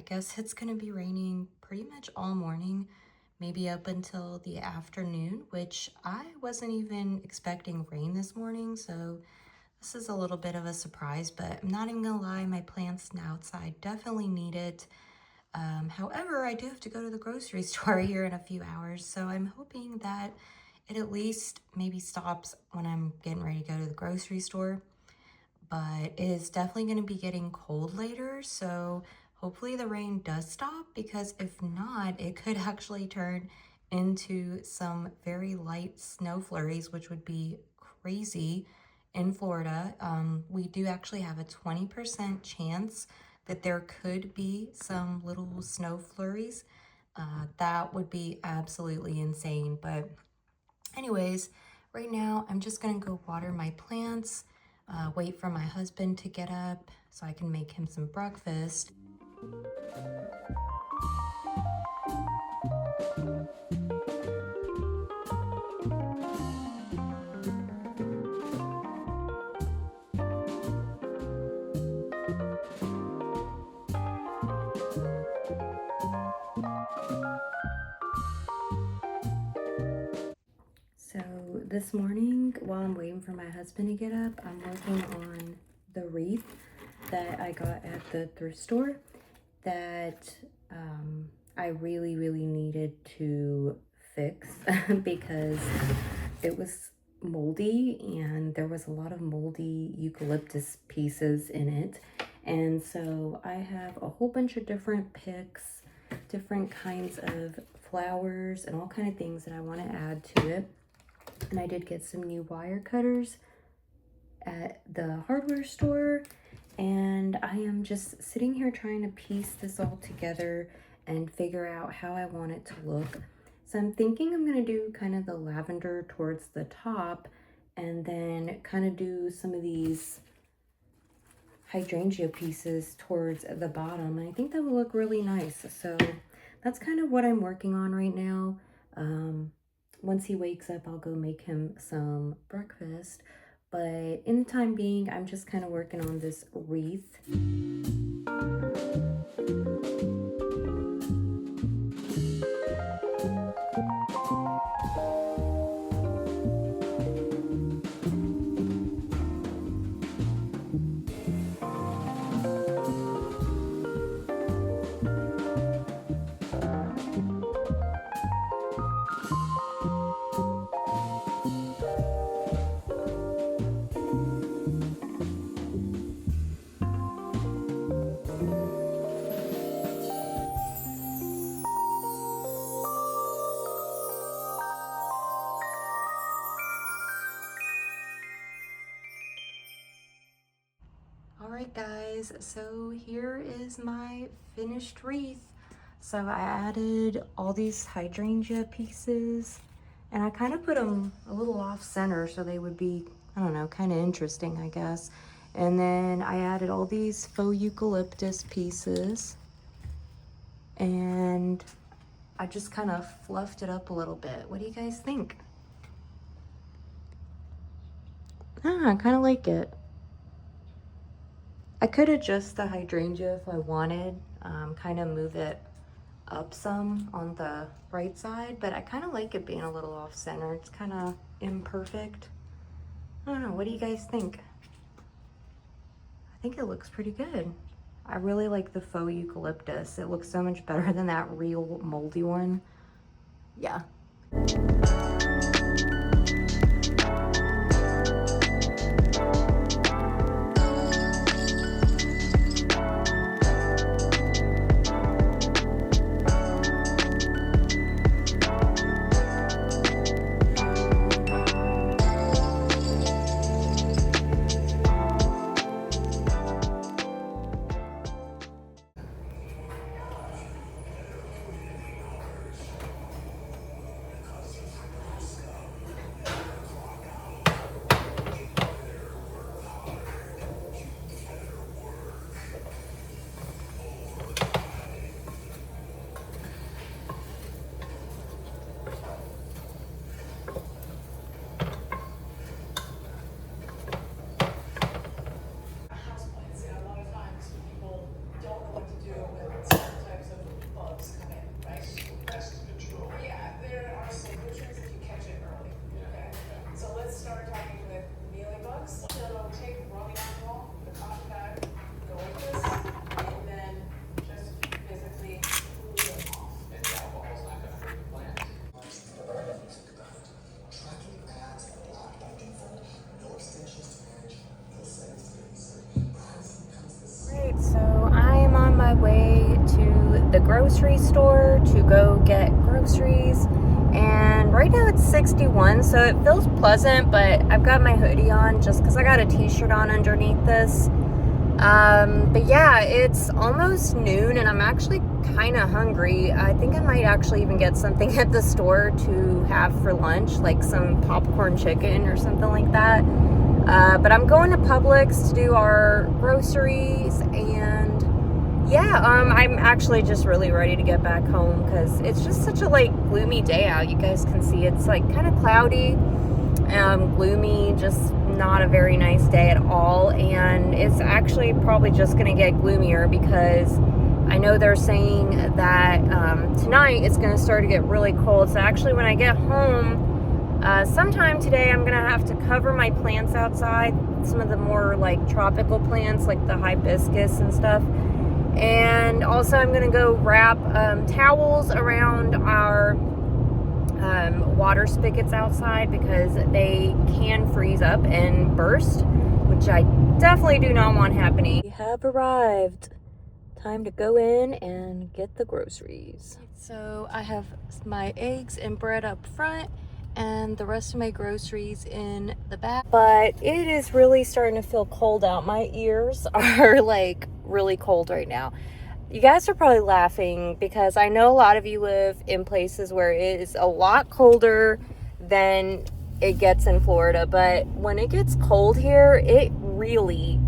I guess it's gonna be raining pretty much all morning, maybe up until the afternoon, which I wasn't even expecting rain this morning, so this is a little bit of a surprise, but I'm not even gonna lie, my plants outside definitely need it. However, I do have to go to the grocery store here in a few hours, so I'm hoping that it at least maybe stops when I'm getting ready to go to the grocery store. But it is definitely going to be getting cold later, so hopefully the rain does stop, because if not, it could actually turn into some very light snow flurries, which would be crazy in Florida. We do actually have a 20% chance that there could be some little snow flurries. That would be absolutely insane. But anyways, right now I'm just gonna go water my plants, wait for my husband to get up so I can make him some breakfast. So this morning, while I'm waiting for my husband to get up, I'm working on the wreath that I got at the thrift store that I really, really needed to fix because it was moldy and there was a lot of moldy eucalyptus pieces in it. And so I have a whole bunch of different picks, different kinds of flowers and all kind of things that I want to add to it. And I did get some new wire cutters at the hardware store, and I am just sitting here trying to piece this all together and figure out how I want it to look. So I'm thinking I'm going to do kind of the lavender towards the top, and then kind of do some of these hydrangea pieces towards the bottom, and I think that will look really nice. So that's kind of what I'm working on right now. Once he wakes up, I'll go make him some breakfast. But in the time being, I'm just kind of working on this wreath. Alright guys, so here is my finished wreath. So I added all these hydrangea pieces, and I kind of put them a little off center so they would be, I don't know, kind of interesting, I guess. And then I added all these faux eucalyptus pieces, and I just kind of fluffed it up a little bit. What do you guys think? I kind of like it. I could adjust the hydrangea if I wanted, kind of move it up some on the right side, but I kind of like it being a little off center. It's kind of imperfect. I don't know, what do you guys think? I think it looks pretty good. I really like the faux eucalyptus. It looks so much better than that real moldy one. Yeah. grocery store to go get groceries. And right now it's 61, so it feels pleasant, but I've got my hoodie on just because I got a t-shirt on underneath this. But yeah, it's almost noon and I'm actually kind of hungry. I think I might actually even get something at the store to have for lunch, like some popcorn chicken or something like that. But I'm going to Publix to do our groceries, and yeah, I'm actually just really ready to get back home because it's just such a like gloomy day out. You guys can see it's like kind of cloudy, gloomy, just not a very nice day at all. And it's actually probably just gonna get gloomier because I know they're saying that tonight it's gonna start to get really cold. So actually when I get home sometime today, I'm gonna have to cover my plants outside, some of the more like tropical plants like the hibiscus and stuff. And also I'm gonna go wrap towels around our water spigots outside because they can freeze up and burst, which I definitely do not want happening. We have arrived. Time to go in and get the groceries. So I have my eggs and bread up front and the rest of my groceries in the back. But it is really starting to feel cold out. My ears are like really cold right now. You guys are probably laughing because I know a lot of you live in places where it is a lot colder than it gets in Florida, but when it gets cold here, it really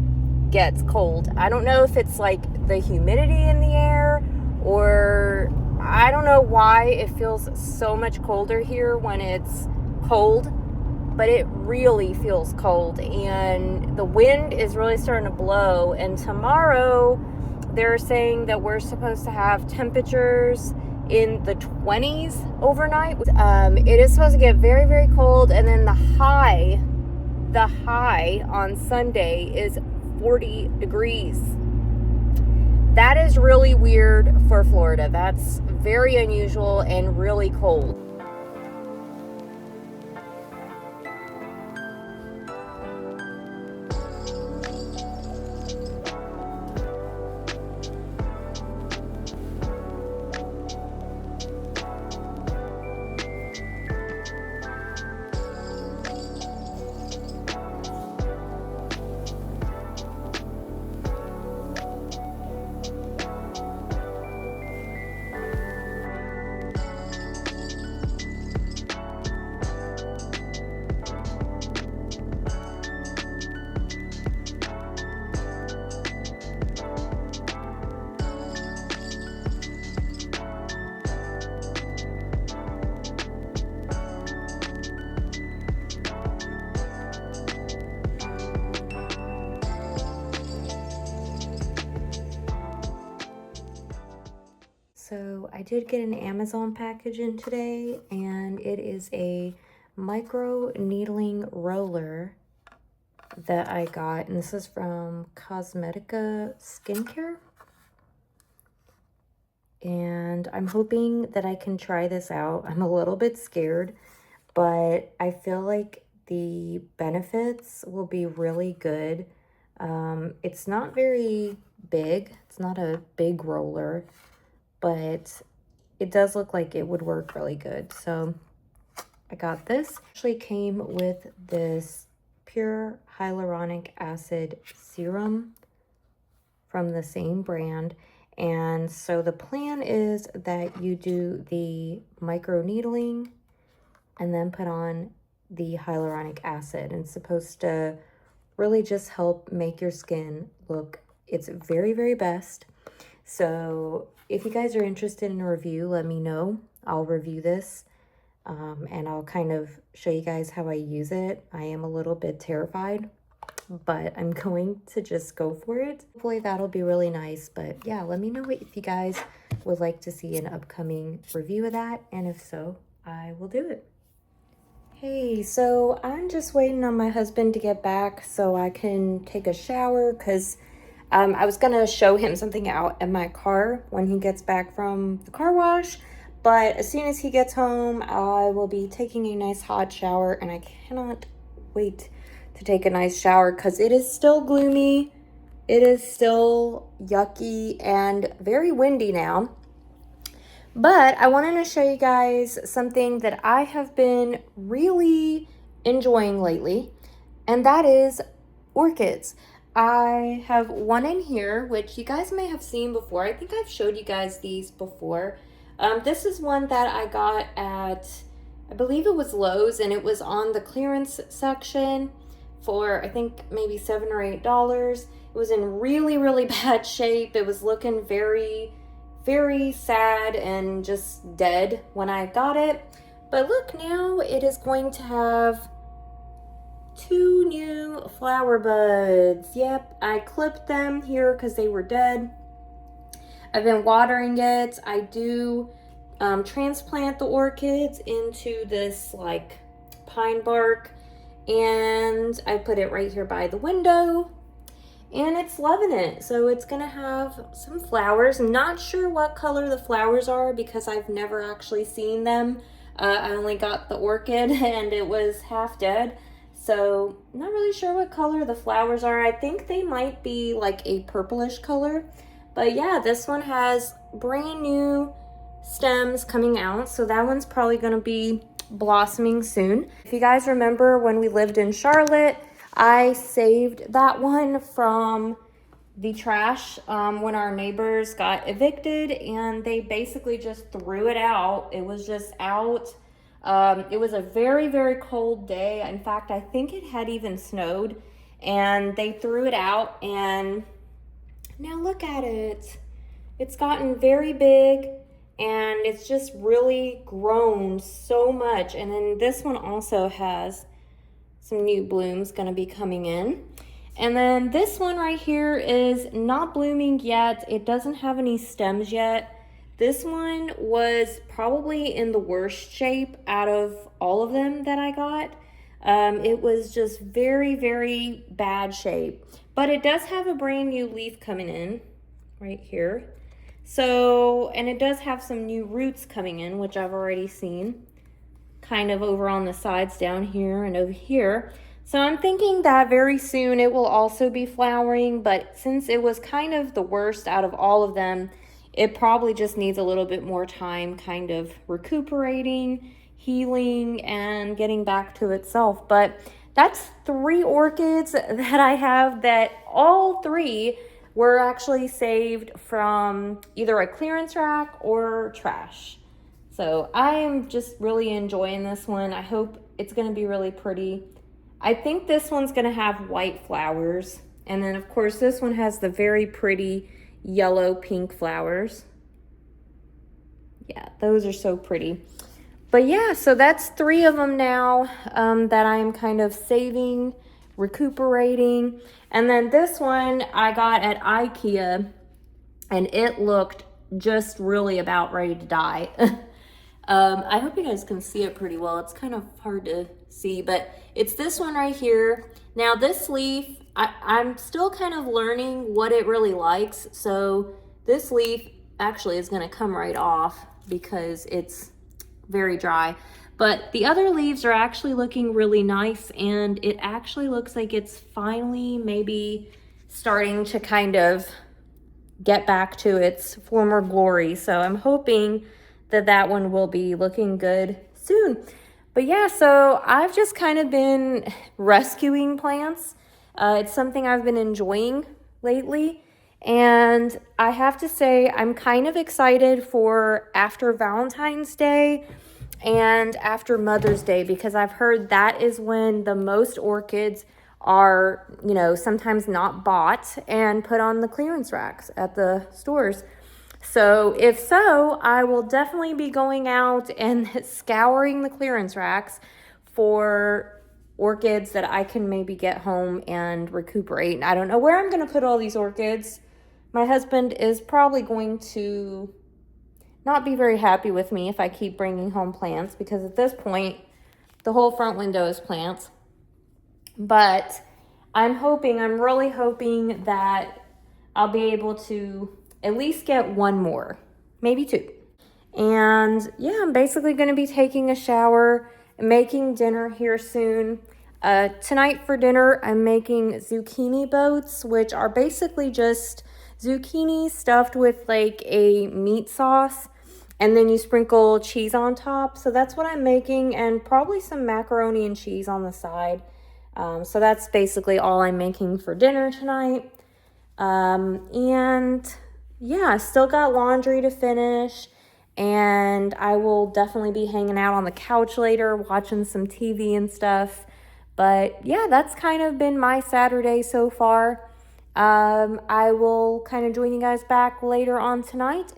gets cold. I don't know if it's like the humidity in the air, or I don't know why it feels so much colder here when it's cold, but it really feels cold, and the wind is really starting to blow. And tomorrow they're saying that we're supposed to have temperatures in the 20s overnight. It is supposed to get very, very cold, and then the high on Sunday is 40 degrees. That is really weird for Florida. That's very unusual and really cold. So I did get an Amazon package in today, and it is a micro needling roller that I got, and this is from Cosmetica Skincare. And I'm hoping that I can try this out. I'm a little bit scared, but I feel like the benefits will be really good. It's not very big. It's not a big roller, but it does look like it would work really good. So I got this. Actually came with this pure hyaluronic acid serum from the same brand. And so the plan is that you do the micro needling and then put on the hyaluronic acid. And it's supposed to really just help make your skin look its very, very best. So if you guys are interested in a review, let me know. I'll review this and I'll kind of show you guys how I use it. I am a little bit terrified, but I'm going to just go for it. Hopefully that'll be really nice. But yeah, let me know if you guys would like to see an upcoming review of that. And if so, I will do it. Hey, so I'm just waiting on my husband to get back so I can take a shower, because I was gonna show him something out in my car when he gets back from the car wash, but as soon as he gets home, I will be taking a nice hot shower, and I cannot wait to take a nice shower because it is still gloomy, it is still yucky and very windy now. But I wanted to show you guys something that I have been really enjoying lately, and that is orchids. I have one in here, which you guys may have seen before. I think I've showed you guys these before. This is one that I got at, I believe it was Lowe's, and it was on the clearance section for, I think, maybe $7 or $8. It was in really, really bad shape. It was looking very, very sad and just dead when I got it. But look, now it is going to have 2 new flower buds. Yep, I clipped them here because they were dead. I've been watering it. I do transplant the orchids into this like pine bark, and I put it right here by the window, and it's loving it. So it's gonna have some flowers. I'm not sure what color the flowers are because I've never actually seen them. I only got the orchid and it was half dead. So I'm not really sure what color the flowers are. I think they might be like a purplish color. But yeah, this one has brand new stems coming out. So that one's probably gonna be blossoming soon. If you guys remember when we lived in Charlotte, I saved that one from the trash when our neighbors got evicted, and they basically just threw it out. It was just out. It was a very, very cold day. In fact, I think it had even snowed, and they threw it out, and now look at it. It's gotten very big, and it's just really grown so much. And then this one also has some new blooms gonna be coming in. And then this one right here is not blooming yet. It doesn't have any stems yet. This one was probably in the worst shape out of all of them that I got. It was just very, very bad shape. But it does have a brand new leaf coming in right here. So, and it does have some new roots coming in, which I've already seen, kind of over on the sides down here and over here. So I'm thinking that very soon it will also be flowering, but since it was kind of the worst out of all of them, it probably just needs a little bit more time kind of recuperating, healing, and getting back to itself. But that's 3 orchids that I have that all 3 were actually saved from either a clearance rack or trash. So I am just really enjoying this one. I hope it's gonna be really pretty. I think this one's gonna have white flowers. And then of course this one has the very pretty yellow pink flowers. Yeah, those are so pretty. But yeah, so that's 3 of them now that I'm kind of saving, recuperating. And then this one I got at IKEA, and it looked just really about ready to die. I hope you guys can see it pretty well. It's kind of hard to see, but it's this one right here. Now this leaf, I'm still kind of learning what it really likes. So this leaf actually is gonna come right off because it's very dry. But the other leaves are actually looking really nice, and it actually looks like it's finally maybe starting to kind of get back to its former glory. So I'm hoping that that one will be looking good soon. But yeah, so I've just kind of been rescuing plants. It's something I've been enjoying lately. And I have to say, I'm kind of excited for after Valentine's Day and after Mother's Day, because I've heard that is when the most orchids are, you know, sometimes not bought and put on the clearance racks at the stores. So if so, I will definitely be going out and scouring the clearance racks for orchids that I can maybe get home and recuperate. I don't know where I'm going to put all these orchids. My husband is probably going to not be very happy with me if I keep bringing home plants, because at this point, the whole front window is plants. But I'm really hoping that I'll be able to at least get one more, maybe 2. And yeah, I'm basically going to be taking a shower and making dinner here soon. Tonight for dinner, I'm making zucchini boats, which are basically just zucchini stuffed with like a meat sauce. and then you sprinkle cheese on top. So that's what I'm making, and probably some macaroni and cheese on the side. So that's basically all I'm making for dinner tonight. And yeah, I still got laundry to finish, and I will definitely be hanging out on the couch later, watching some TV and stuff. But yeah, that's kind of been my Saturday so far. I will kind of join you guys back later on tonight.